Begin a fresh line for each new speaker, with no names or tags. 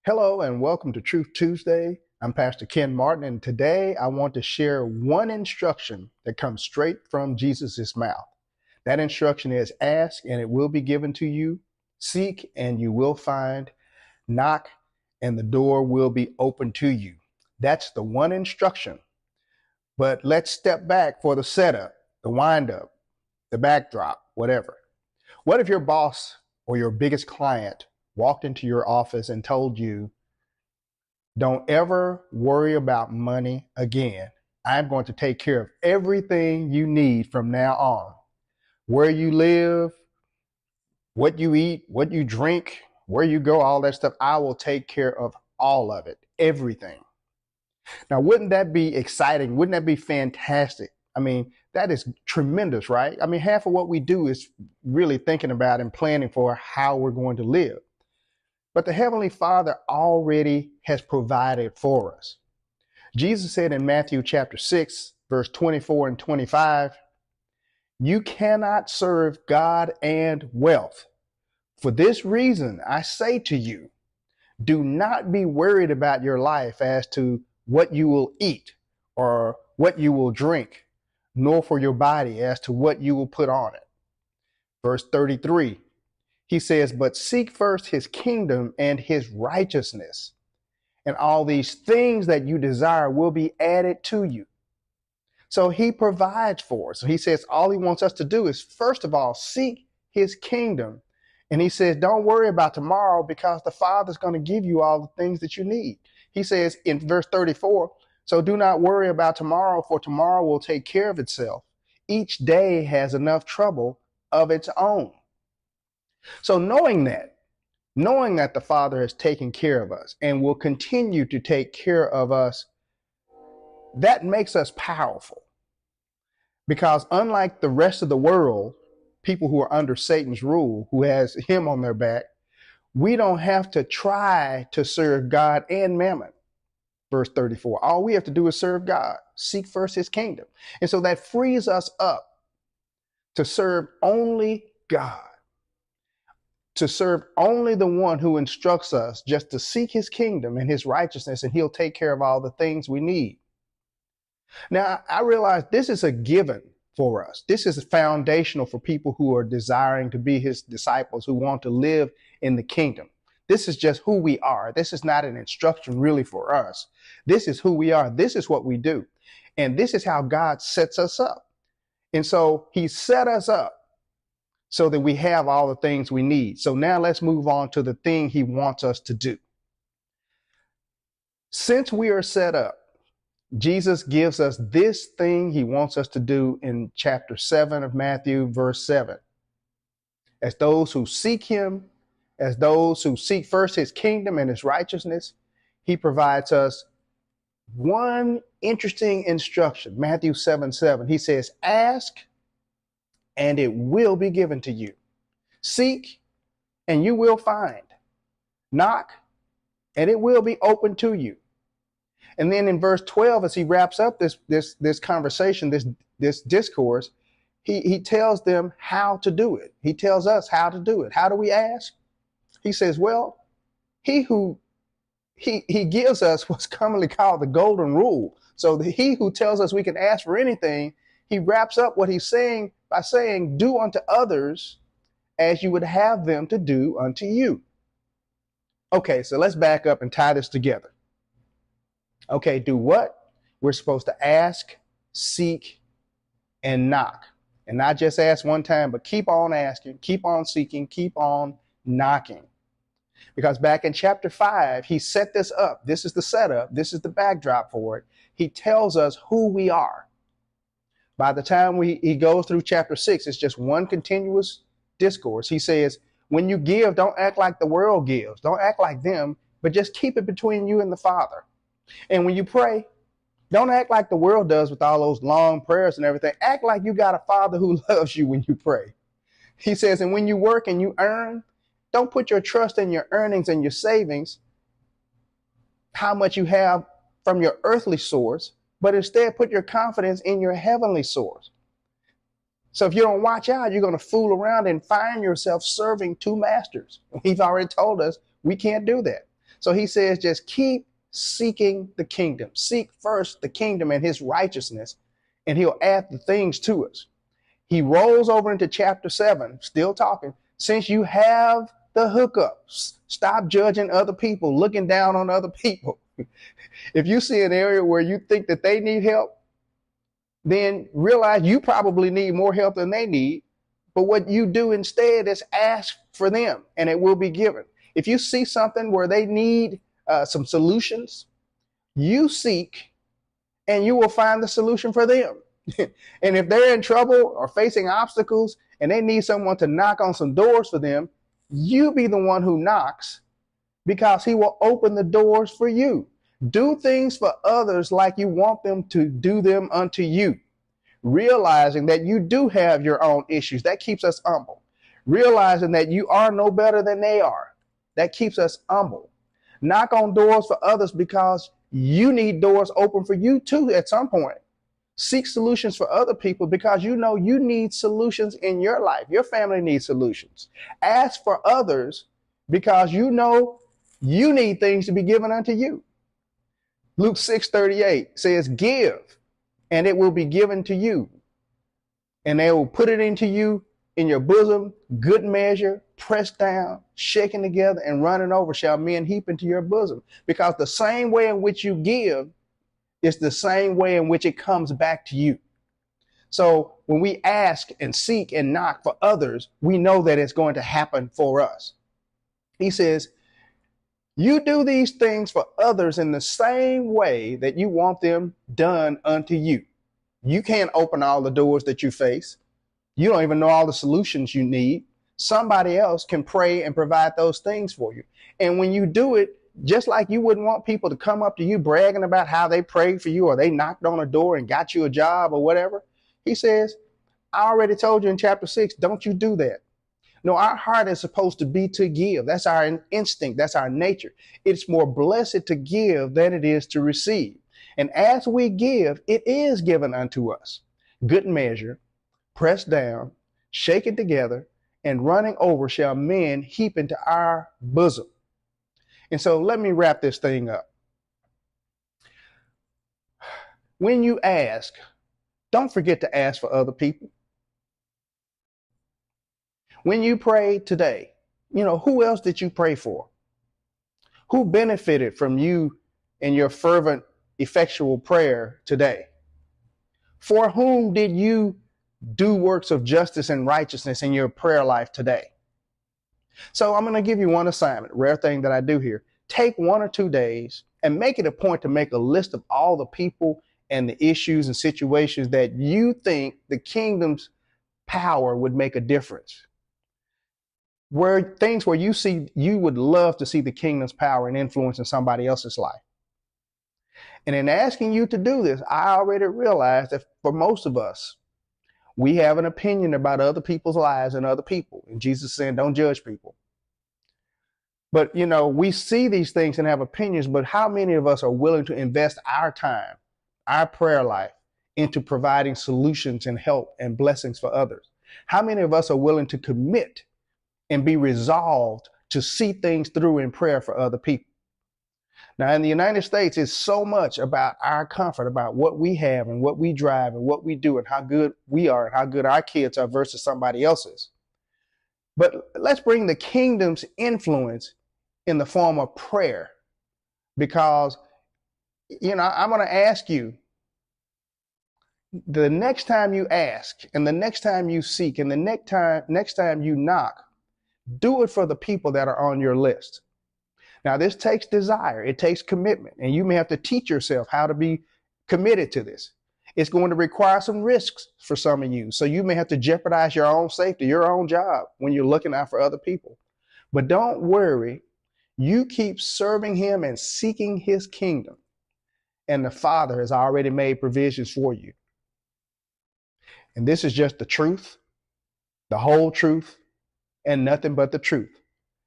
Hello and welcome to Truth Tuesday. I'm Pastor Ken Martin, and today I want to share one instruction that comes straight from Jesus' mouth. That instruction is ask and it will be given to you, seek and you will find, knock and the door will be open to you. That's the one instruction. But let's step back for the setup, the windup, the backdrop, whatever. What if your boss or your biggest client walked into your office and told you, don't ever worry about money again. I'm going to take care of everything you need from now on. Where you live, what you eat, what you drink, where you go, all that stuff. I will take care of all of it, everything. Now, wouldn't that be exciting? Wouldn't that be fantastic? I mean, that is tremendous, right? I mean, half of what we do is really thinking about and planning for how we're going to live. But the Heavenly Father already has provided for us. Jesus said in Matthew chapter 6, verse 24 and 25, you cannot serve God and wealth. For this reason, I say to you, do not be worried about your life as to what you will eat or what you will drink, nor for your body as to what you will put on it. Verse 33, he says, but seek first his kingdom and his righteousness, and all these things that you desire will be added to you. So he provides for us. So he says all he wants us to do is, first of all, seek his kingdom. And he says, don't worry about tomorrow because the Father's going to give you all the things that you need. He says in verse 34, so do not worry about tomorrow, for tomorrow will take care of itself. Each day has enough trouble of its own. So knowing that the Father has taken care of us and will continue to take care of us, that makes us powerful. Because unlike the rest of the world, people who are under Satan's rule, who has him on their back, we don't have to try to serve God and mammon. Verse 34, all we have to do is serve God, seek first his kingdom. And so that frees us up to serve only God, to serve only the one who instructs us just to seek his kingdom and his righteousness, and he'll take care of all the things we need. Now, I realize this is a given for us. This is foundational for people who are desiring to be his disciples, who want to live in the kingdom. This is just who we are. This is not an instruction really for us. This is who we are. This is what we do. And this is how God sets us up. And so he set us up so that we have all the things we need. So now let's move on to the thing he wants us to do. Since we are set up, Jesus gives us this thing he wants us to do in chapter 7 of Matthew, verse 7. As those who seek him, as those who seek first his kingdom and his righteousness, he provides us one interesting instruction. Matthew 7:7. He says, ask and it will be given to you. Seek and you will find. Knock and it will be open to you. And then in verse 12, as he wraps up this conversation, this discourse, he tells them how to do it. He tells us how to do it. How do we ask? He says, well, he gives us what's commonly called the golden rule. So he who tells us we can ask for anything, he wraps up what he's saying by saying, do unto others as you would have them to do unto you. Okay, so let's back up and tie this together. Okay, do what? We're supposed to ask, seek, and knock. And not just ask one time, but keep on asking, keep on seeking, keep on knocking. Because back in chapter 5, he set this up. This is the setup. This is the backdrop for it. He tells us who we are. By the time he goes through chapter 6, it's just one continuous discourse. He says, when you give, don't act like the world gives. Don't act like them, but just keep it between you and the Father. And when you pray, don't act like the world does with all those long prayers and everything. Act like you got a Father who loves you when you pray. He says, and when you work and you earn, don't put your trust in your earnings and your savings, how much you have from your earthly source, but instead put your confidence in your heavenly source. So if you don't watch out, you're going to fool around and find yourself serving two masters. He's already told us we can't do that. So he says, just keep seeking the kingdom. Seek first the kingdom and his righteousness, and he'll add the things to us. He rolls over into chapter 7, still talking. Since you have the hookups, stop judging other people, looking down on other people. If you see an area where you think that they need help, then realize you probably need more help than they need. But what you do instead is ask for them, and it will be given. If you see something where they need some solutions, you seek, and you will find the solution for them. And if they're in trouble or facing obstacles and they need someone to knock on some doors for them, you be the one who knocks, because he will open the doors for you. Do things for others like you want them to do them unto you. Realizing that you do have your own issues. That keeps us humble. Realizing that you are no better than they are. That keeps us humble. Knock on doors for others because you need doors open for you too at some point. Seek solutions for other people because you know you need solutions in your life. Your family needs solutions. Ask for others because you know you need things to be given unto you. Luke 6:38 says, give, and it will be given to you. And they will put it into you in your bosom, good measure, pressed down, shaken together, and running over shall men heap into your bosom. Because the same way in which you give is the same way in which it comes back to you. So when we ask and seek and knock for others, we know that it's going to happen for us. He says, you do these things for others in the same way that you want them done unto you. You can't open all the doors that you face. You don't even know all the solutions you need. Somebody else can pray and provide those things for you. And when you do it, just like you wouldn't want people to come up to you bragging about how they prayed for you or they knocked on a door and got you a job or whatever, he says, I already told you in chapter 6, don't you do that. No, our heart is supposed to be to give. That's our instinct. That's our nature. It's more blessed to give than it is to receive. And as we give, it is given unto us. Good measure, pressed down, shaken together, and running over shall men heap into our bosom. And so let me wrap this thing up. When you ask, don't forget to ask for other people. When you pray today, who else did you pray for? Who benefited from you and your fervent, effectual prayer today? For whom did you do works of justice and righteousness in your prayer life today? So I'm going to give you one assignment, rare thing that I do here. Take 1 or 2 days and make it a point to make a list of all the people and the issues and situations that you think the kingdom's power would make a difference. Things where you would love to see the kingdom's power and influence in somebody else's life. And in asking you to do this, I already realized that for most of us, we have an opinion about other people's lives and other people. And Jesus is saying, don't judge people. But, we see these things and have opinions, but how many of us are willing to invest our time, our prayer life, into providing solutions and help and blessings for others? How many of us are willing to commit and be resolved to see things through in prayer for other people? Now, in the United States, it's so much about our comfort, about what we have and what we drive and what we do and how good we are and how good our kids are versus somebody else's. But let's bring the kingdom's influence in the form of prayer, because, I'm going to ask you, the next time you ask and the next time you seek and the next time you knock, do it for the people that are on your list. Now, this takes desire. It takes commitment. And you may have to teach yourself how to be committed to this. It's going to require some risks for some of you. So you may have to jeopardize your own safety, your own job when you're looking out for other people. But don't worry. You keep serving him and seeking his kingdom. And the Father has already made provisions for you. And this is just the truth, the whole truth, and nothing but the truth.